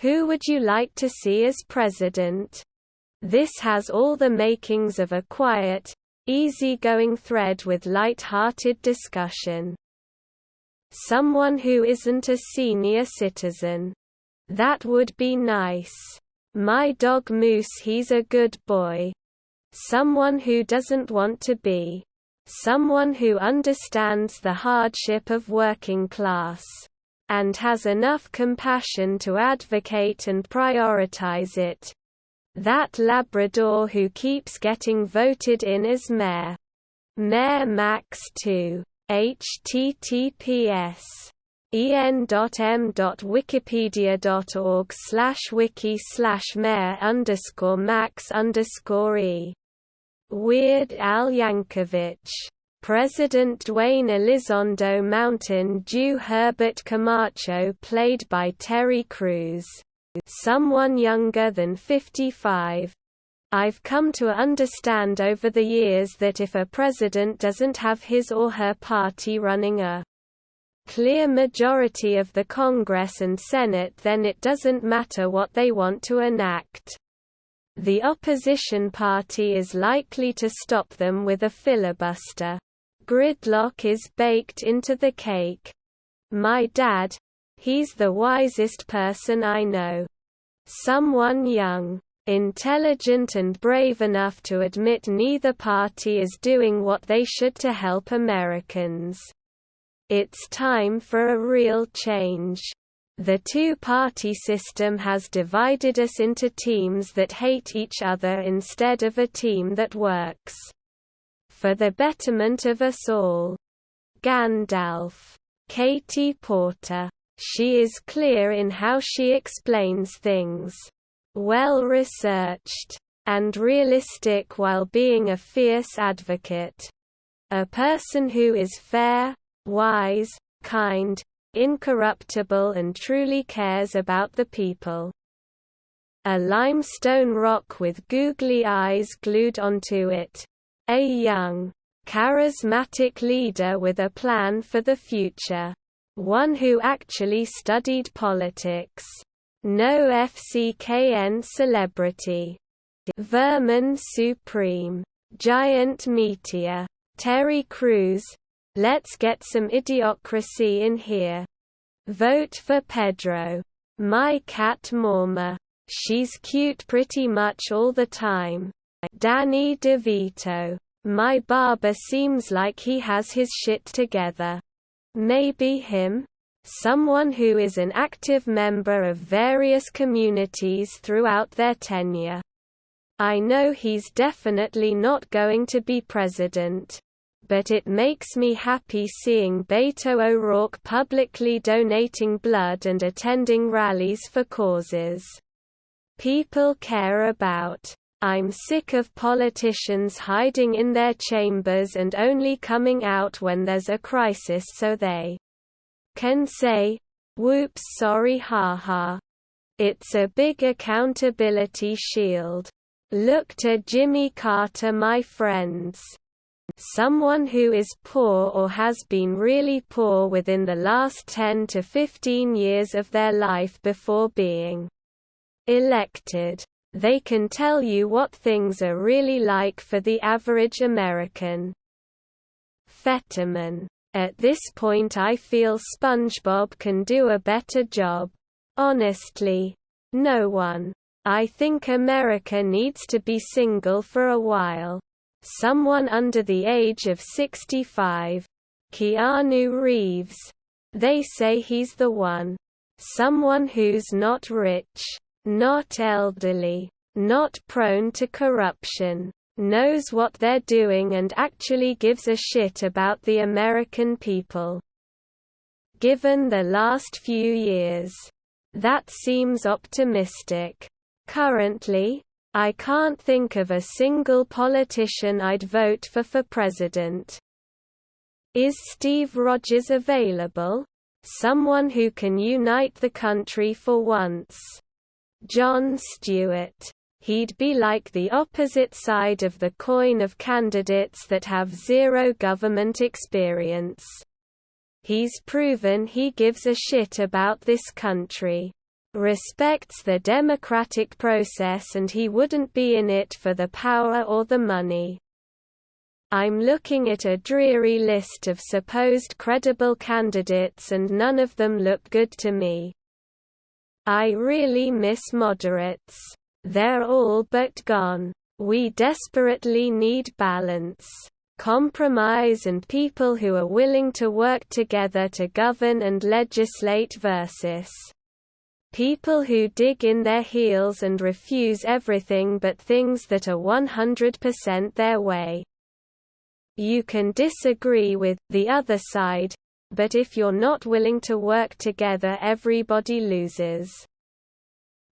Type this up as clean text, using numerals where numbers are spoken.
Who would you like to see as president? This has all the makings of a quiet, easy-going thread with light-hearted discussion. Someone who isn't a senior citizen. That would be nice. My dog Moose, he's a good boy. Someone who doesn't want to be. Someone who understands the hardship of working class. And has enough compassion to advocate and prioritize it. That Labrador who keeps getting voted in as mayor. Mayor Max 2. https://en.m.wikipediaorg/wiki/mayor_max_e. Weird Al Yankovic. President Dwayne Elizondo, Mountain Dew Herbert Camacho played by Terry Crews. Someone younger than 55. I've come to understand over the years that if a president doesn't have his or her party running a clear majority of the Congress and Senate, then it doesn't matter what they want to enact. The opposition party is likely to stop them with a filibuster. Gridlock is baked into the cake. My dad, he's the wisest person I know. Someone young, intelligent and brave enough to admit neither party is doing what they should to help Americans. It's time for a real change. The two-party system has divided us into teams that hate each other instead of a team that works for the betterment of us all. Gandalf. Katie Porter. She is clear in how she explains things. Well-researched. And realistic while being a fierce advocate. A person who is fair, wise, kind, incorruptible and truly cares about the people. A limestone rock with googly eyes glued onto it. A young, charismatic leader with a plan for the future. One who actually studied politics. No FCKN celebrity. Vermin Supreme. Giant Meteor. Terry Crews. Let's get some idiocracy in here. Vote for Pedro. My cat Morma. She's cute pretty much all the time. Danny DeVito. My barber seems like he has his shit together. Maybe him? Someone who is an active member of various communities throughout their tenure. I know he's definitely not going to be president. But it makes me happy seeing Beto O'Rourke publicly donating blood and attending rallies for causes people care about. I'm sick of politicians hiding in their chambers and only coming out when there's a crisis so they can say, "Whoops, sorry, haha." It's a big accountability shield. Look to Jimmy Carter, my friends. Someone who is poor or has been really poor within the last 10 to 15 years of their life before being elected. They can tell you what things are really like for the average American. Fetterman. At this point I feel SpongeBob can do a better job. Honestly. No one. I think America needs to be single for a while. Someone under the age of 65. Keanu Reeves. They say he's the one. Someone who's not rich. Not elderly. Not prone to corruption. Knows what they're doing and actually gives a shit about the American people. Given the last few years. That seems optimistic. Currently, I can't think of a single politician I'd vote for president. Is Steve Rogers available? Someone who can unite the country for once. Jon Stewart. He'd be like the opposite side of the coin of candidates that have zero government experience. He's proven he gives a shit about this country. respects the democratic process and he wouldn't be in it for the power or the money. I'm looking at a dreary list of supposed credible candidates and none of them look good to me. I really miss moderates. They're all but gone. We desperately need balance, compromise and people who are willing to work together to govern and legislate versus people who dig in their heels and refuse everything but things that are 100% their way. You can disagree with the other side, but if you're not willing to work together, everybody loses.